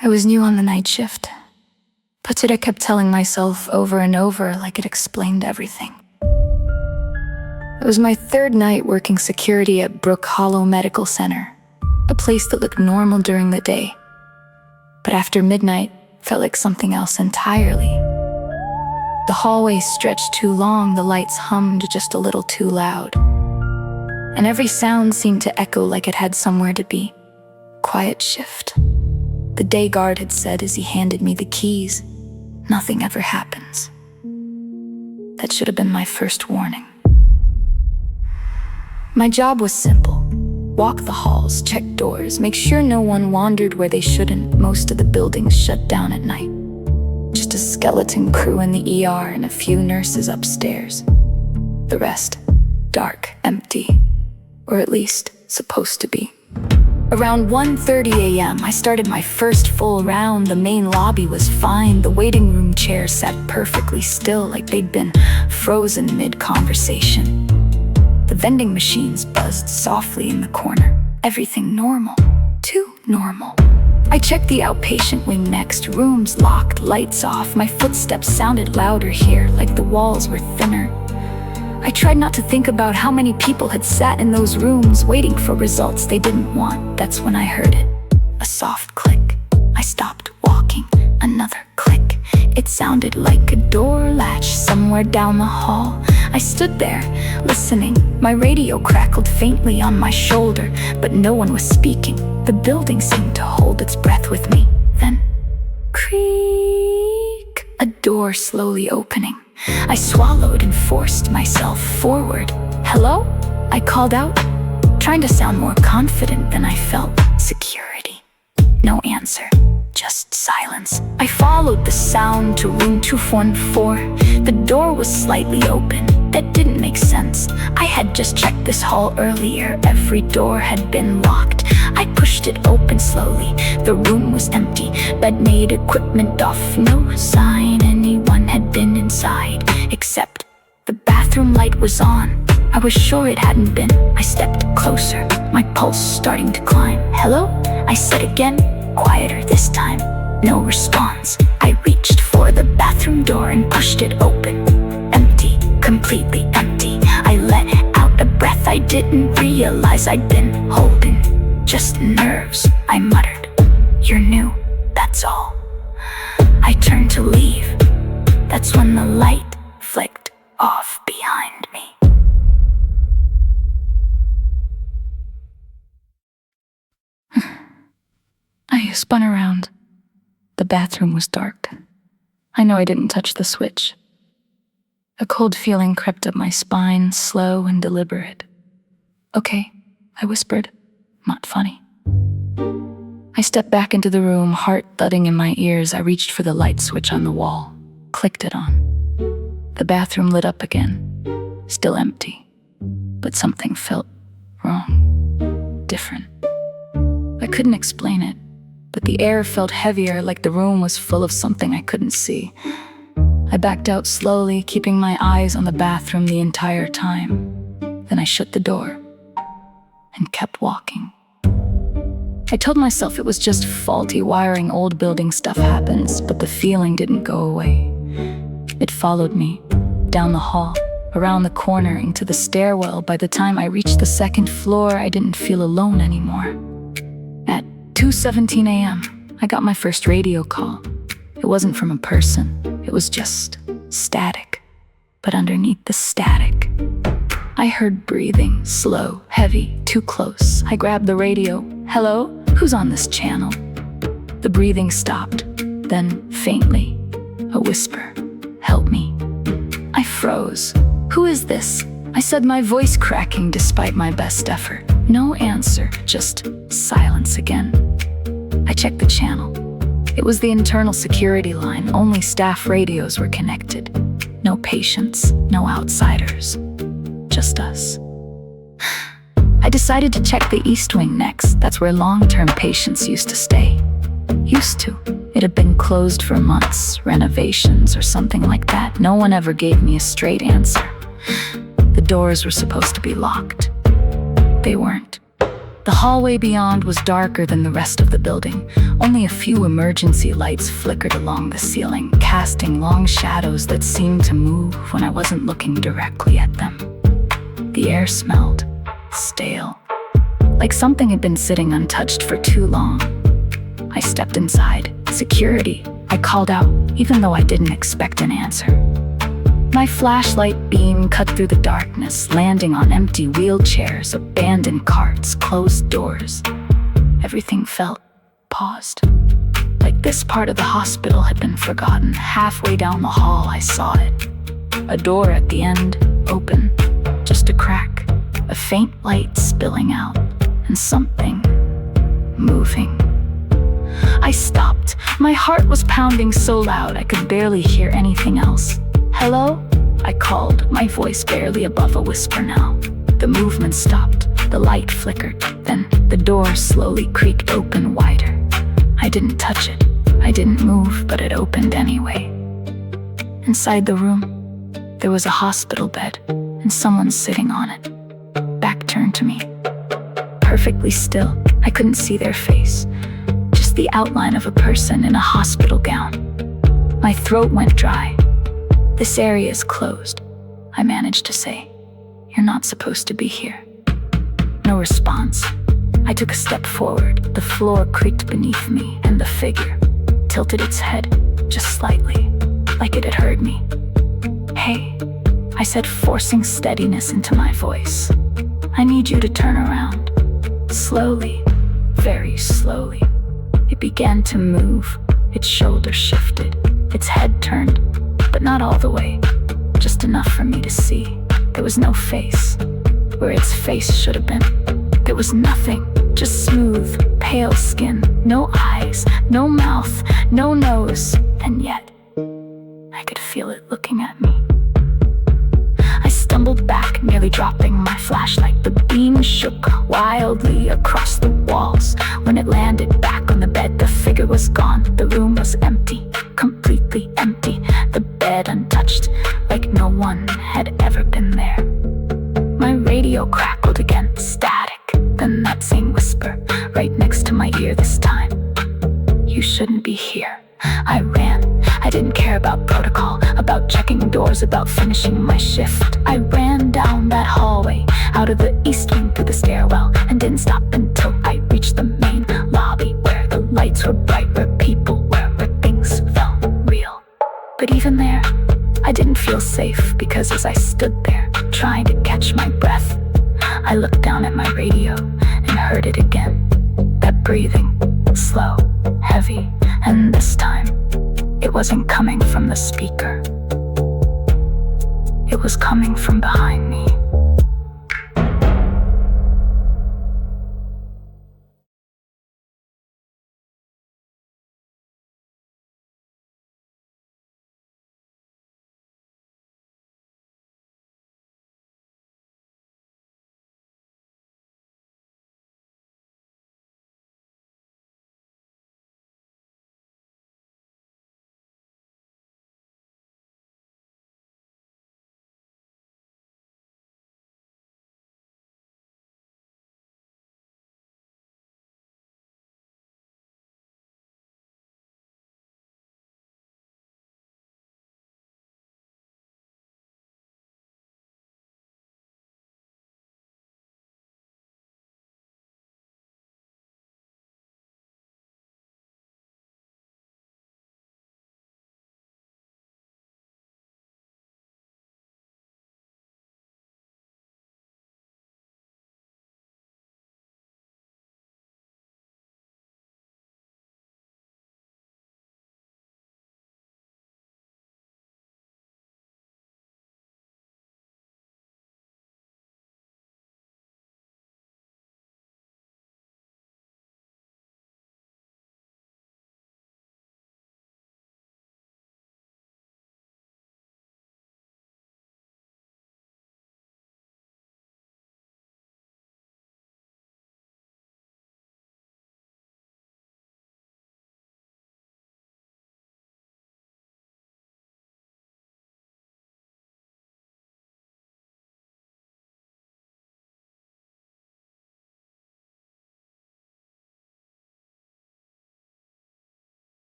I was new on the night shift, but I kept telling myself over and over like it explained everything. It was my third night working security at Brook Hollow Medical Center, a place that looked normal during the day, but after midnight felt like something else entirely. The hallways stretched too long, the lights hummed just a little too loud, and every sound seemed to echo like it had somewhere to be. Quiet shift. The day guard had said as he handed me the keys, "Nothing ever happens." That should have been my first warning. My job was simple. Walk the halls, check doors, make sure no one wandered where they shouldn't. Most of the buildings shut down at night. Just a skeleton crew in the ER and a few nurses upstairs. The rest, dark, empty, or at least supposed to be. Around 1:30 a.m., I started my first full round. The main lobby was fine. The waiting room chairs sat perfectly still, like they'd been frozen mid-conversation. The vending machines buzzed softly in the corner. Everything normal. Too normal. I checked the outpatient wing next. Rooms locked, lights off. My footsteps sounded louder here, like the walls were thinner. I tried not to think about how many people had sat in those rooms waiting for results they didn't want. That's when I heard it. A soft click. I stopped walking. Another click. It sounded like a door latch somewhere down the hall. I stood there, listening. My radio crackled faintly on my shoulder, but no one was speaking. The building seemed to hold its breath with me. Then, creak, a door slowly opening. I swallowed and forced myself forward. "Hello?" I called out, trying to sound more confident than I felt. Security. No answer. Just silence. I followed the sound to room 214. The door was slightly open. That didn't make sense. I had just checked this hall earlier. Every door had been locked. I pushed it open slowly. The room was empty. Bed made, equipment off. No sign anyone had been inside. Except the bathroom light was on. I was sure it hadn't been. I stepped closer, my pulse starting to climb. "Hello?" I said again, quieter this time. No response. I reached for the bathroom door and pushed it open. Empty, completely empty. I let out a breath I didn't realize I'd been holding. "Just nerves," I muttered. "You're new, that's all." I turned to leave. That's when the light flicked off behind me. I spun around. The bathroom was dark. I know I didn't touch the switch. A cold feeling crept up my spine, slow and deliberate. "Okay," I whispered. "Not funny." I stepped back into the room, heart thudding in my ears. I reached for the light switch on the wall, clicked it on. The bathroom lit up again, still empty, but something felt wrong, different. I couldn't explain it, but the air felt heavier, like the room was full of something I couldn't see. I backed out slowly, keeping my eyes on the bathroom the entire time. Then I shut the door and kept walking. I told myself it was just faulty wiring, old building stuff happens, but the feeling didn't go away. It followed me, down the hall, around the corner, into the stairwell. By the time I reached the second floor, I didn't feel alone anymore. At 2:17 a.m., I got my first radio call. It wasn't from a person, it was just static. But underneath the static, I heard breathing, slow, heavy, too close. I grabbed the radio. "Hello? Who's on this channel?" The breathing stopped. Then, faintly, a whisper, "Help me." I froze. "Who is this?" I said, my voice cracking despite my best effort. No answer, just silence again. I checked the channel. It was the internal security line. Only staff radios were connected. No patients, no outsiders, just us. I decided to check the East Wing next. That's where long-term patients used to stay. Used to. It had been closed for months, renovations or something like that. No one ever gave me a straight answer. The doors were supposed to be locked. They weren't. The hallway beyond was darker than the rest of the building. Only a few emergency lights flickered along the ceiling, casting long shadows that seemed to move when I wasn't looking directly at them. The air smelled stale, like something had been sitting untouched for too long. I stepped inside. "Security," I called out, even though I didn't expect an answer. My flashlight beam cut through the darkness, landing on empty wheelchairs, abandoned carts, closed doors. Everything felt paused, like this part of the hospital had been forgotten. Halfway down the hall, I saw it. A door at the end, open, just a crack, a faint light spilling out, and something moving. I stopped. My heart was pounding so loud I could barely hear anything else. "Hello?" I called, my voice barely above a whisper now. The movement stopped, the light flickered, then the door slowly creaked open wider. I didn't touch it, I didn't move, but it opened anyway. Inside the room, there was a hospital bed, and someone sitting on it, back turned to me. Perfectly still, I couldn't see their face, just the outline of a person in a hospital gown. My throat went dry. "This area is closed," I managed to say. "You're not supposed to be here." No response. I took a step forward. The floor creaked beneath me, and the figure tilted its head just slightly, like it had heard me. "Hey," I said, forcing steadiness into my voice. "I need you to turn around." Slowly, very slowly, it began to move. Its shoulders shifted, its head turned, but not all the way, just enough for me to see. There was no face, where its face should have been. There was nothing, just smooth, pale skin, no eyes, no mouth, no nose, and yet, I could feel it looking at me. I stumbled back, nearly dropping my flashlight. The beam shook wildly across the walls. When it landed back on the bed, the figure was gone. The room was empty, completely empty. The bed untouched, like no one had ever been there. My radio crackled again, static. Then that same whisper, right next to my ear this time. "You shouldn't be here." I ran. I didn't care about protocol, about checking doors, about finishing my shift. I ran down that hallway, out of the east wing through the stairwell, and didn't stop until I reached the main lobby, where the lights were bright, where people were, where things felt real. But even there, I didn't feel safe, because as I stood there, trying to catch my breath, I looked down at my radio and heard it again. That breathing, slow, heavy, and this time, it wasn't coming from the speaker. It was coming from behind me.